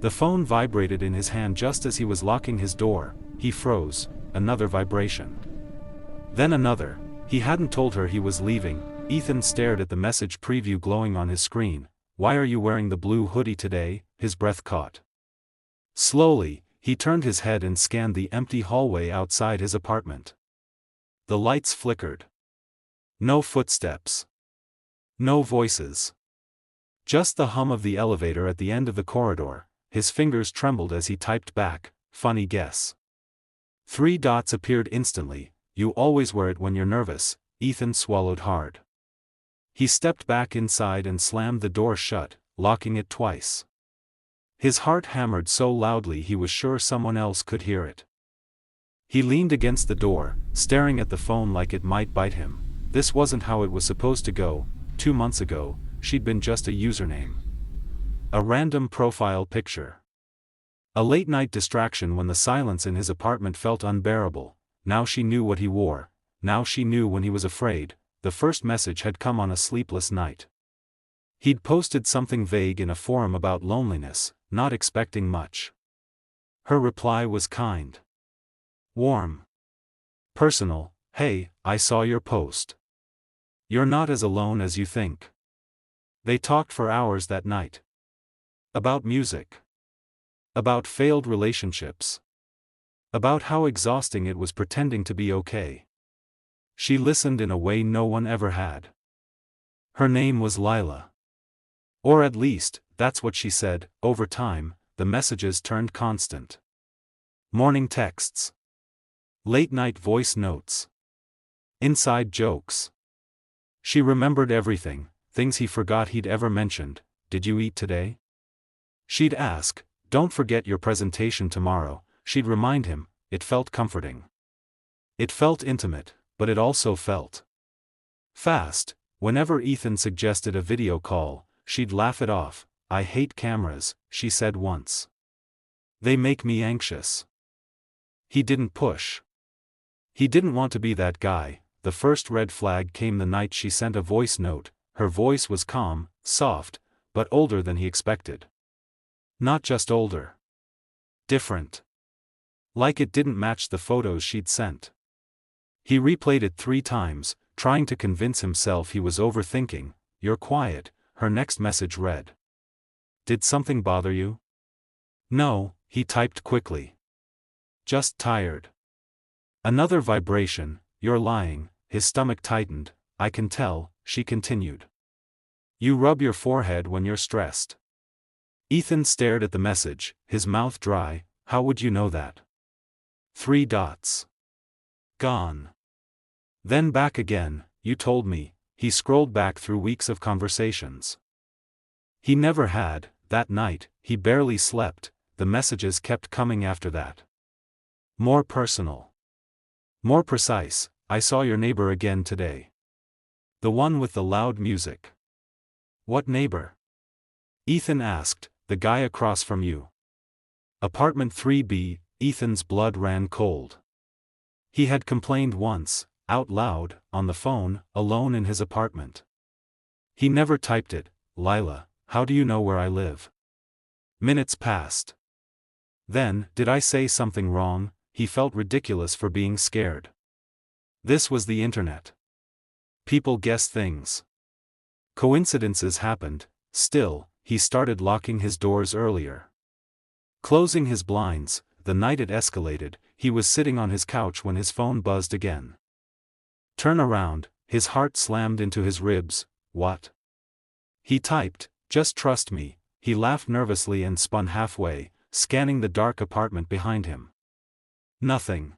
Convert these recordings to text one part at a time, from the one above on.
The phone vibrated in his hand just as he was locking his door. He froze. Another vibration. Then another. He hadn't told her he was leaving. Ethan stared at the message preview glowing on his screen. "Why are you wearing the blue hoodie today?" His breath caught. Slowly, he turned his head and scanned the empty hallway outside his apartment. The lights flickered. No footsteps. No voices. Just the hum of the elevator at the end of the corridor. His fingers trembled as he typed back, "Funny guess." 3 dots appeared instantly. "You always wear it when you're nervous." Ethan swallowed hard. He stepped back inside and slammed the door shut, locking it twice. His heart hammered so loudly he was sure someone else could hear it. He leaned against the door, staring at the phone like it might bite him. This wasn't how it was supposed to go. 2 months ago, she'd been just a username. A random profile picture. A late-night distraction when the silence in his apartment felt unbearable. Now she knew what he wore. Now she knew when he was afraid. The first message had come on a sleepless night. He'd posted something vague in a forum about loneliness, not expecting much. Her reply was kind. Warm. Personal. "Hey, I saw your post. You're not as alone as you think." They talked for hours that night. About music. About failed relationships. About how exhausting it was pretending to be okay. She listened in a way no one ever had. Her name was Lila. Or at least, that's what she said. Over time, the messages turned constant. Morning texts. Late-night voice notes. Inside jokes. She remembered everything, things he forgot he'd ever mentioned. "Did you eat today?" She'd ask. "Don't forget your presentation tomorrow." She'd remind him. It felt comforting. It felt intimate, but it also felt fast. Whenever Ethan suggested a video call, she'd laugh it off. "I hate cameras," she said once. "They make me anxious." He didn't push. He didn't want to be that guy. The first red flag came the night she sent a voice note. Her voice was calm, soft, but older than he expected. Not just older. Different. Like it didn't match the photos she'd sent. He replayed it 3 times, trying to convince himself he was overthinking. "You're quiet," her next message read. "Did something bother you?" "No," he typed quickly. "Just tired." Another vibration. "You're lying." His stomach tightened. "I can tell," she continued. "You rub your forehead when you're stressed." Ethan stared at the message, his mouth dry. "How would you know that?" 3 dots. Gone. Then back again. "You told me." He scrolled back through weeks of conversations. He never had. That night, he barely slept. The messages kept coming after that. More personal. More precise. "I saw your neighbor again today. The one with the loud music." "What neighbor?" Ethan asked. "The guy across from you." Apartment 3B. Ethan's blood ran cold. He had complained once, out loud, on the phone, alone in his apartment. He never typed it. "Lila, how do you know where I live?" Minutes passed. Then, did I say something wrong? He felt ridiculous for being scared. This was the internet. People guess things. Coincidences happened. Still, he started locking his doors earlier. Closing his blinds. The night it escalated, he was sitting on his couch when his phone buzzed again. Turn around, his heart slammed into his ribs. "What?" He typed, "Just trust me." He laughed nervously and spun halfway, scanning the dark apartment behind him. Nothing.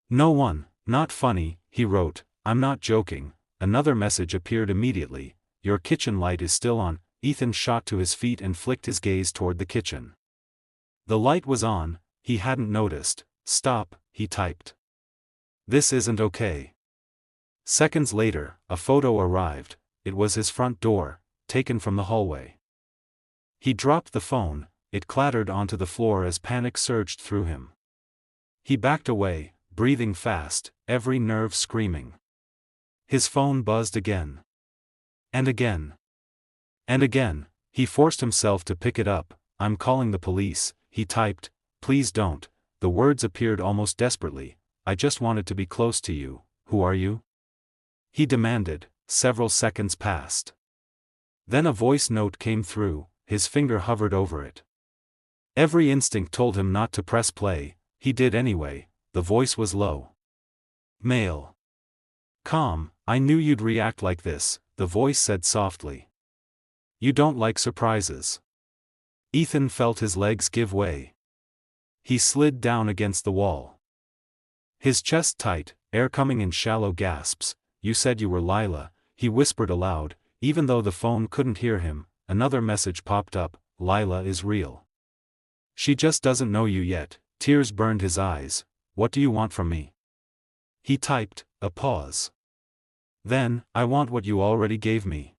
"No one." "Not funny," he wrote. "I'm not joking." Another message appeared immediately. "Your kitchen light is still on." Ethan shot to his feet and flicked his gaze toward the kitchen. The light was on. He hadn't noticed. "Stop," he typed. "This isn't okay." Seconds later, a photo arrived. It was his front door, taken from the hallway. He dropped the phone. It clattered onto the floor as panic surged through him. He backed away, breathing fast, every nerve screaming. His phone buzzed again. And again. And again. He forced himself to pick it up, I'm calling the police, he typed. Please don't. The words appeared almost desperately. I just wanted to be close to you. Who are you? He demanded. Several seconds passed. Then a voice note came through, his finger hovered over it. Every instinct told him not to press play, he did anyway. The voice was low. Male. Calm, I knew you'd react like this, the voice said softly. You don't like surprises. Ethan felt his legs give way. He slid down against the wall. His chest tight, air coming in shallow gasps. You said you were Lila, he whispered aloud, even though the phone couldn't hear him. Another message popped up, Lila is real. She just doesn't know you yet. Tears burned his eyes. What do you want from me? He typed, a pause. Then, I want what you already gave me.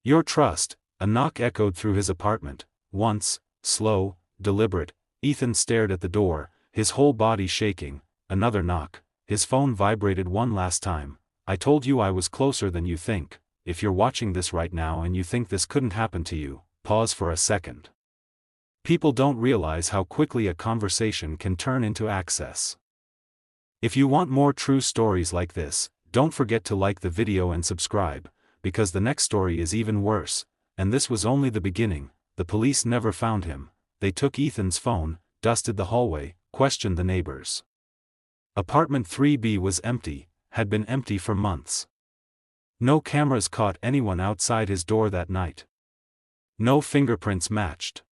Your trust. A knock echoed through his apartment. Once, slow, deliberate, Ethan stared at the door, his whole body shaking. Another knock. His phone vibrated one last time. I told you I was closer than you think. If you're watching this right now and you think this couldn't happen to you, pause for a second. People don't realize how quickly a conversation can turn into access. If you want more true stories like this, don't forget to like the video and subscribe, because the next story is even worse, and this was only the beginning. The police never found him. They took Ethan's phone, dusted the hallway, questioned the neighbors. Apartment 3B was empty, had been empty for months. No cameras caught anyone outside his door that night. No fingerprints matched.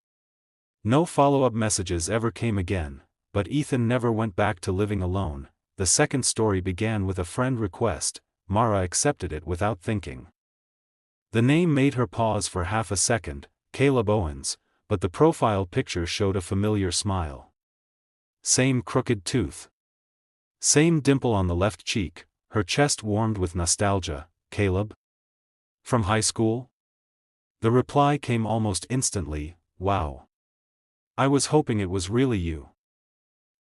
No follow-up messages ever came again, but Ethan never went back to living alone. The second story began with a friend request. Mara accepted it without thinking. The name made her pause for half a second, Caleb Owens, but the profile picture showed a familiar smile. Same crooked tooth. Same dimple on the left cheek. Her chest warmed with nostalgia. Caleb? From high school? The reply came almost instantly, wow. I was hoping it was really you.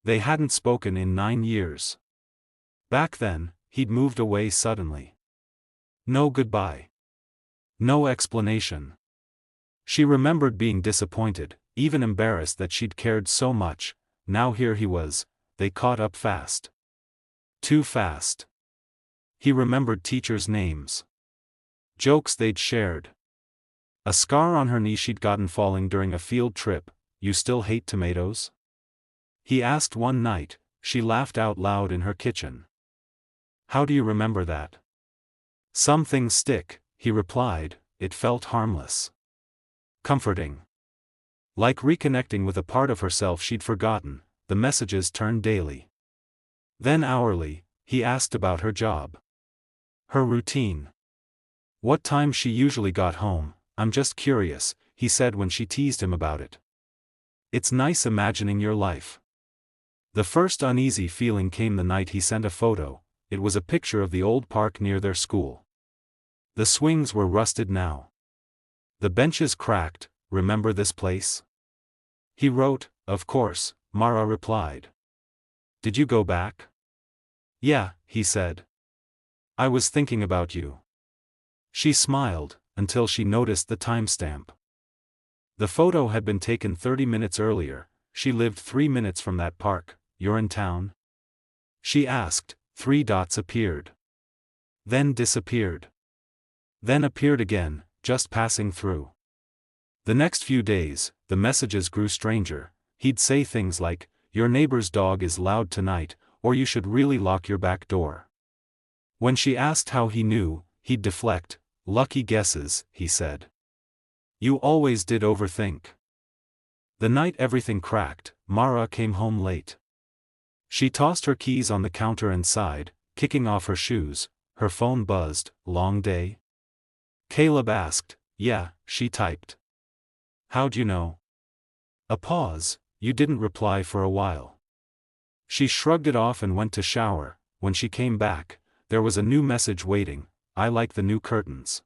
They hadn't spoken in 9 years. Back then, he'd moved away suddenly. No goodbye. No explanation. She remembered being disappointed, even embarrassed that she'd cared so much. Now here he was. They caught up fast. Too fast. He remembered teachers' names. Jokes they'd shared. A scar on her knee she'd gotten falling during a field trip. You still hate tomatoes? He asked one night. She laughed out loud in her kitchen. How do you remember that? Some things stick, he replied. It felt harmless. Comforting. Like reconnecting with a part of herself she'd forgotten. The messages turned daily. Then hourly, he asked about her job. Her routine. What time she usually got home. I'm just curious, he said when she teased him about it. It's nice imagining your life. The first uneasy feeling came the night he sent a photo. It was a picture of the old park near their school. The swings were rusted now. The benches cracked. Remember this place? He wrote, of course, Mara replied. Did you go back? Yeah, he said. I was thinking about you. She smiled, until she noticed the timestamp. The photo had been taken 30 minutes earlier. She lived 3 minutes from that park. You're in town? She asked. 3 dots appeared. Then disappeared. Then appeared again, just passing through. The next few days, the messages grew stranger. He'd say things like, your neighbor's dog is loud tonight, or you should really lock your back door. When she asked how he knew, he'd deflect. Lucky guesses, he said. You always did overthink. The night everything cracked, Mara came home late. She tossed her keys on the counter and sighed, kicking off her shoes. Her phone buzzed. Long day? Caleb asked. Yeah, she typed. How'd you know? A pause. You didn't reply for a while. She shrugged it off and went to shower. When she came back, there was a new message waiting. I like the new curtains.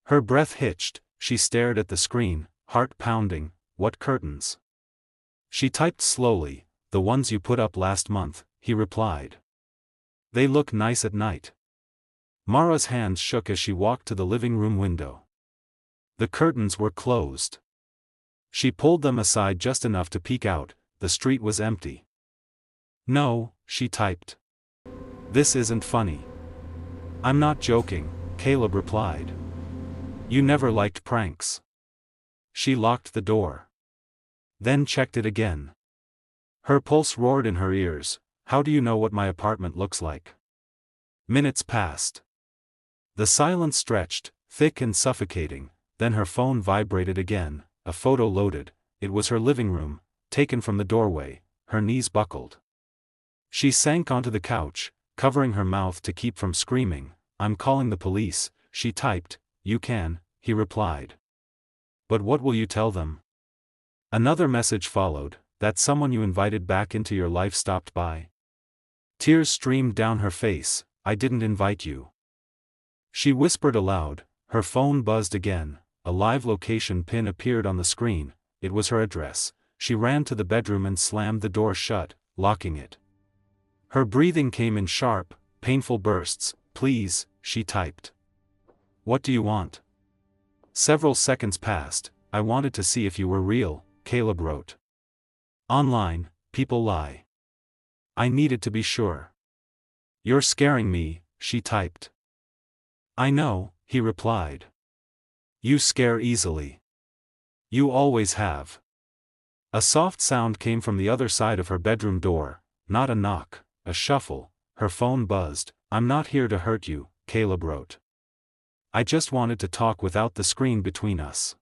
Her breath hitched. She stared at the screen, heart pounding. What curtains? She typed slowly. The ones you put up last month, he replied. They look nice at night. Mara's hands shook as she walked to the living room window. The curtains were closed. She pulled them aside just enough to peek out. The street was empty. "No," she typed. "This isn't funny." "I'm not joking," Caleb replied. "You never liked pranks." She locked the door. Then checked it again. Her pulse roared in her ears. "How do you know what my apartment looks like?" Minutes passed. The silence stretched, thick and suffocating, then her phone vibrated again, a photo loaded. It was her living room, taken from the doorway. Her knees buckled. She sank onto the couch, covering her mouth to keep from screaming. "I'm calling the police," she typed. "You can," he replied. "But what will you tell them?" Another message followed, "That someone you invited back into your life stopped by." Tears streamed down her face. "I didn't invite you." She whispered aloud. Her phone buzzed again. A live location pin appeared on the screen. It was her address. She ran to the bedroom and slammed the door shut, locking it. Her breathing came in sharp, painful bursts. "Please," she typed. "What do you want?" Several seconds passed. "I wanted to see if you were real," Caleb wrote. "Online, people lie. I needed to be sure." "You're scaring me," she typed. "I know," he replied. "You scare easily. You always have." A soft sound came from the other side of her bedroom door, not a knock, a shuffle. Her phone buzzed. "I'm not here to hurt you," Caleb wrote. "I just wanted to talk without the screen between us."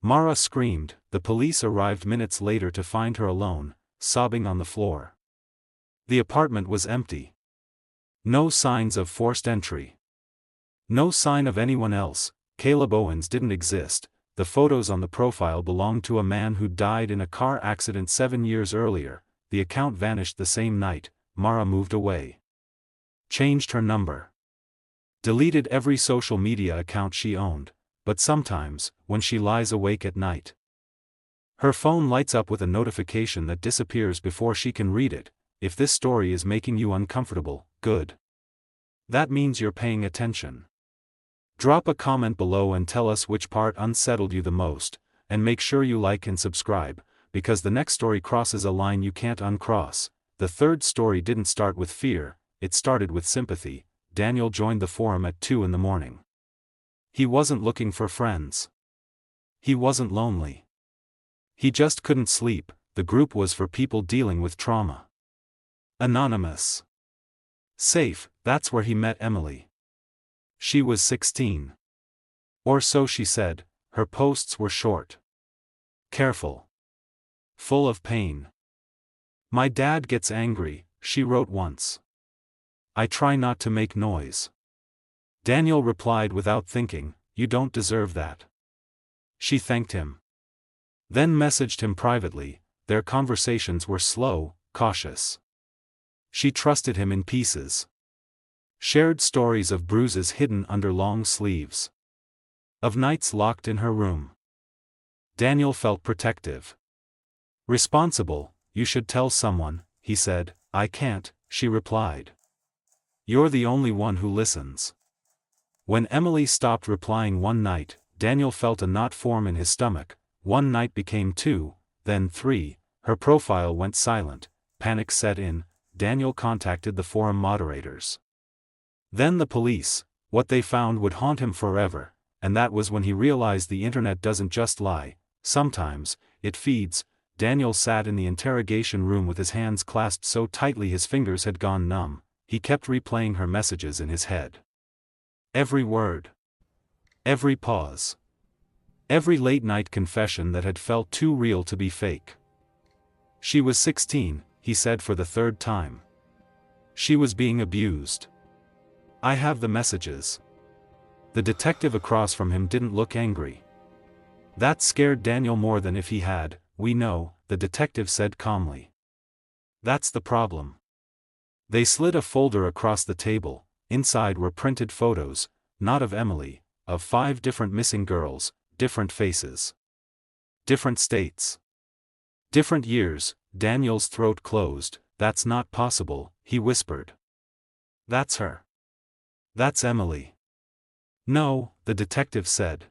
Mara screamed. The police arrived minutes later to find her alone, sobbing on the floor. The apartment was empty. No signs of forced entry. No sign of anyone else. Caleb Owens didn't exist. The photos on the profile belonged to a man who died in a car accident 7 years earlier. The account vanished the same night. Mara moved away. Changed her number. Deleted every social media account she owned. But sometimes, when she lies awake at night, her phone lights up with a notification that disappears before she can read it. If this story is making you uncomfortable, good. That means you're paying attention. Drop a comment below and tell us which part unsettled you the most, and make sure you like and subscribe, because the next story crosses a line you can't uncross. The third story didn't start with fear, it started with sympathy. Daniel joined the forum at 2 in the morning. He wasn't looking for friends. He wasn't lonely. He just couldn't sleep. The group was for people dealing with trauma. Anonymous. Safe, that's where he met Emily. She was 16. Or so she said. Her posts were short. Careful. Full of pain. "My dad gets angry," she wrote once. "I try not to make noise." Daniel replied without thinking, "You don't deserve that." She thanked him. Then messaged him privately. Their conversations were slow, cautious. She trusted him in pieces. Shared stories of bruises hidden under long sleeves. Of nights locked in her room. Daniel felt protective. "Responsible, you should tell someone," he said. "I can't," she replied. "You're the only one who listens." When Emily stopped replying one night, Daniel felt a knot form in his stomach. One night became 2, then 3, her profile went silent, panic set in. Daniel contacted the forum moderators. Then the police. What they found would haunt him forever, and that was when he realized the internet doesn't just lie, sometimes, it feeds. Daniel sat in the interrogation room with his hands clasped so tightly his fingers had gone numb. He kept replaying her messages in his head. Every word. Every pause. Every late-night confession that had felt too real to be fake. She was 16, he said for the third time. She was being abused. "I have the messages." The detective across from him didn't look angry. That scared Daniel more than if he had. "We know," the detective said calmly. "That's the problem." They slid a folder across the table. Inside were printed photos, not of Emily, of 5 different missing girls, different faces. Different states. Different years. Daniel's throat closed. "That's not possible," he whispered. "That's her. That's Emily." "No," the detective said.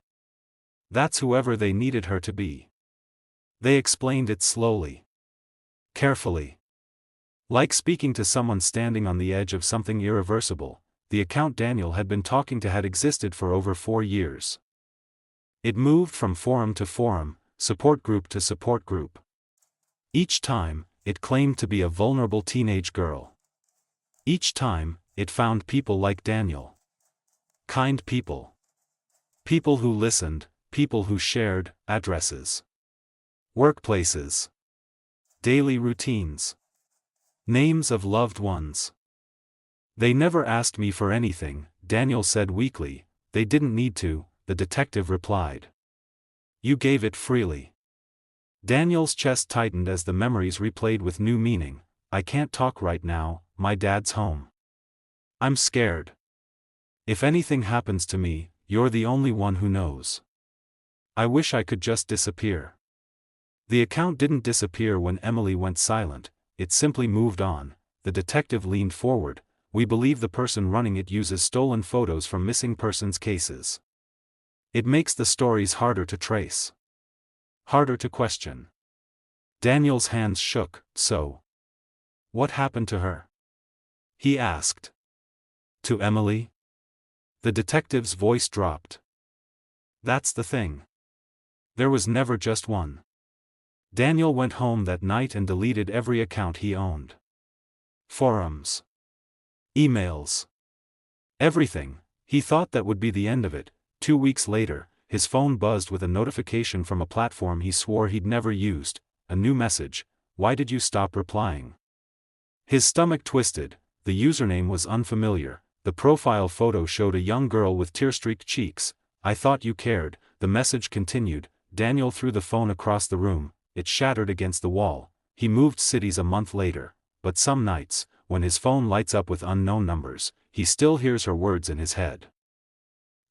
"That's whoever they needed her to be." They explained it slowly. Carefully. Like speaking to someone standing on the edge of something irreversible, the account Daniel had been talking to had existed for over 4 years. It moved from forum to forum, support group to support group. Each time, it claimed to be a vulnerable teenage girl. Each time, it found people like Daniel. Kind people. People who listened, people who shared addresses. Workplaces. Daily routines. Names of loved ones. They never asked me for anything, Daniel said weakly. They didn't need to, the detective replied. You gave it freely. Daniel's chest tightened as the memories replayed with new meaning. I can't talk right now, my dad's home. I'm scared. If anything happens to me, you're the only one who knows. I wish I could just disappear. The account didn't disappear when Emily went silent, it simply moved on. The detective leaned forward. We believe the person running it uses stolen photos from missing persons cases. It makes the stories harder to trace. Harder to question. Daniel's hands shook. So, what happened to her? He asked. To Emily? The detective's voice dropped. That's the thing. There was never just one. Daniel went home that night and deleted every account he owned. Forums. Emails. Everything. He thought that would be the end of it. 2 weeks later, his phone buzzed with a notification from a platform he swore he'd never used. A new message. Why did you stop replying? His stomach twisted. The username was unfamiliar. The profile photo showed a young girl with tear-streaked cheeks. I thought you cared, the message continued. Daniel threw the phone across the room. It shattered against the wall. He moved cities a month later, but some nights, when his phone lights up with unknown numbers, he still hears her words in his head.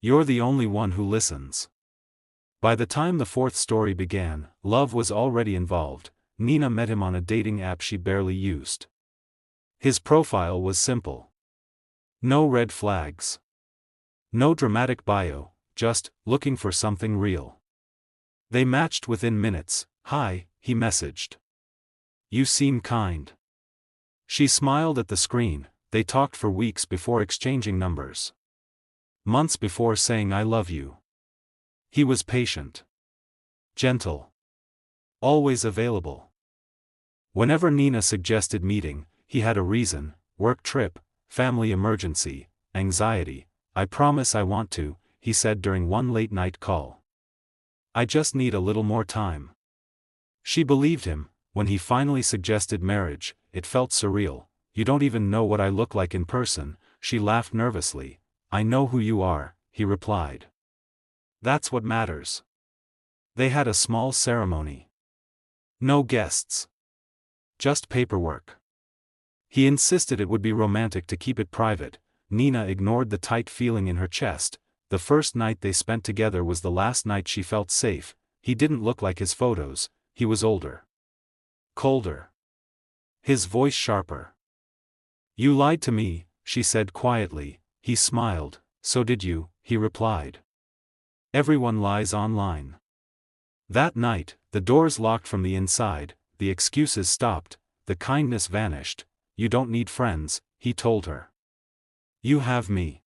You're the only one who listens. By the time the fourth story began, love was already involved. Nina met him on a dating app she barely used. His profile was simple. No red flags. No dramatic bio, just, looking for something real. They matched within minutes. Hi, he messaged. You seem kind. She smiled at the screen. They talked for weeks before exchanging numbers. Months before saying I love you. He was patient. Gentle. Always available. Whenever Nina suggested meeting, he had a reason: work trip, family emergency, anxiety. I promise I want to, he said during one late-night call. I just need a little more time. She believed him. When he finally suggested marriage, it felt surreal. You don't even know what I look like in person, she laughed nervously. I know who you are, he replied. That's what matters. They had a small ceremony. No guests. Just paperwork. He insisted it would be romantic to keep it private. Nina ignored the tight feeling in her chest. The first night they spent together was the last night she felt safe. He didn't look like his photos. He was older. Colder. His voice sharper. You lied to me, she said quietly. He smiled. So did you, he replied. Everyone lies online. That night, the doors locked from the inside, the excuses stopped, the kindness vanished. You don't need friends, he told her. You have me.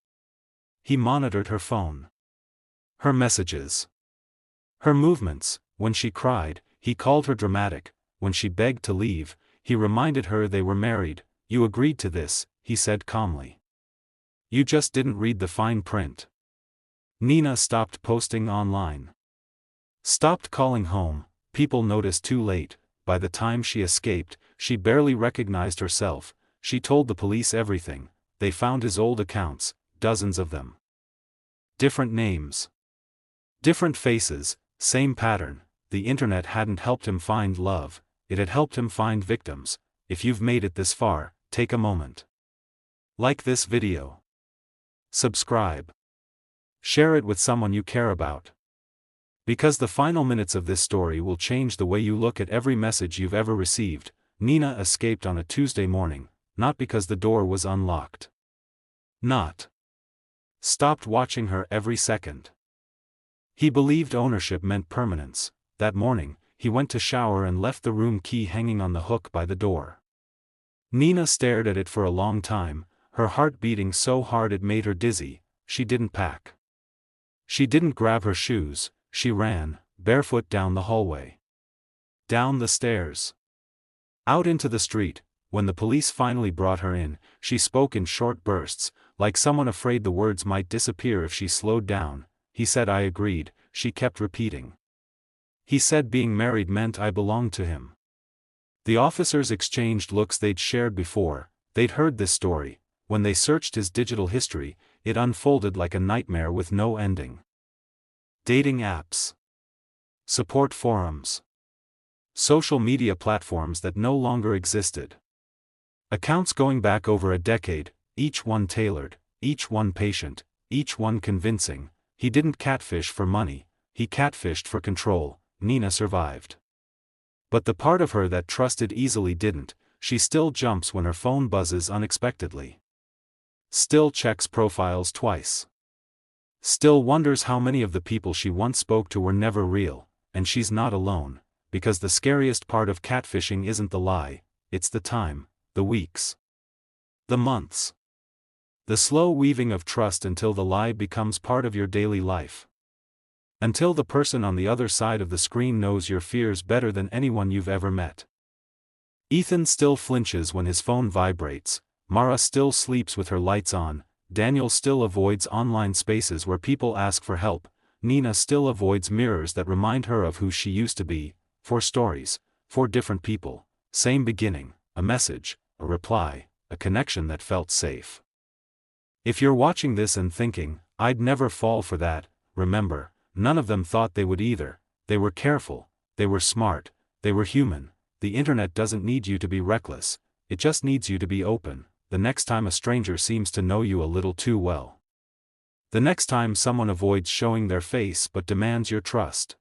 He monitored her phone. Her messages. Her movements. When she cried, he called her dramatic. When she begged to leave, he reminded her they were married. You agreed to this, he said calmly. You just didn't read the fine print. Nina stopped posting online. Stopped calling home. People noticed too late. By the time she escaped, she barely recognized herself. She told the police everything. They found his old accounts, dozens of them. Different names. Different faces, same pattern. The internet hadn't helped him find love, it had helped him find victims. If you've made it this far, take a moment. Like this video. Subscribe. Share it with someone you care about. Because the final minutes of this story will change the way you look at every message you've ever received. Nina escaped on a Tuesday morning, not because the door was unlocked. Not. Stopped watching her every second. He believed ownership meant permanence. That morning, he went to shower and left the room key hanging on the hook by the door. Nina stared at it for a long time, her heart beating so hard it made her dizzy. She didn't pack. She didn't grab her shoes, she ran, barefoot down the hallway. Down the stairs. Out into the street. When the police finally brought her in, she spoke in short bursts, like someone afraid the words might disappear if she slowed down. He said I agreed, she kept repeating. He said being married meant I belonged to him. The officers exchanged looks they'd shared before. They'd heard this story. When they searched his digital history, it unfolded like a nightmare with no ending. Dating apps. Support forums. Social media platforms that no longer existed. Accounts going back over a decade, each one tailored, each one patient, each one convincing. He didn't catfish for money, he catfished for control. Nina survived. But the part of her that trusted easily didn't. She still jumps when her phone buzzes unexpectedly. Still checks profiles twice. Still wonders how many of the people she once spoke to were never real, and she's not alone, because the scariest part of catfishing isn't the lie, it's the time, the weeks, the months. The slow weaving of trust until the lie becomes part of your daily life. Until the person on the other side of the screen knows your fears better than anyone you've ever met. Ethan still flinches when his phone vibrates, Mara still sleeps with her lights on, Daniel still avoids online spaces where people ask for help, Nina still avoids mirrors that remind her of who she used to be. 4 stories, 4 different people, same beginning, a message, a reply, a connection that felt safe. If you're watching this and thinking, I'd never fall for that, remember, none of them thought they would either. They were careful, they were smart, they were human. The internet doesn't need you to be reckless, it just needs you to be open. The next time a stranger seems to know you a little too well. The next time someone avoids showing their face but demands your trust.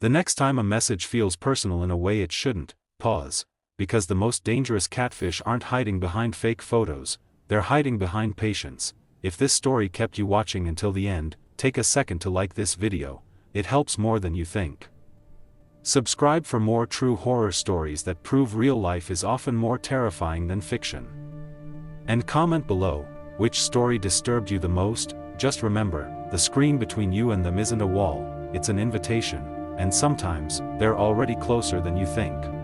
The next time a message feels personal in a way it shouldn't, pause, because the most dangerous catfish aren't hiding behind fake photos, they're hiding behind patience. If this story kept you watching until the end, take a second to like this video, it helps more than you think. Subscribe for more true horror stories that prove real life is often more terrifying than fiction. And comment below, which story disturbed you the most. Just remember, the screen between you and them isn't a wall, it's an invitation, and sometimes, they're already closer than you think.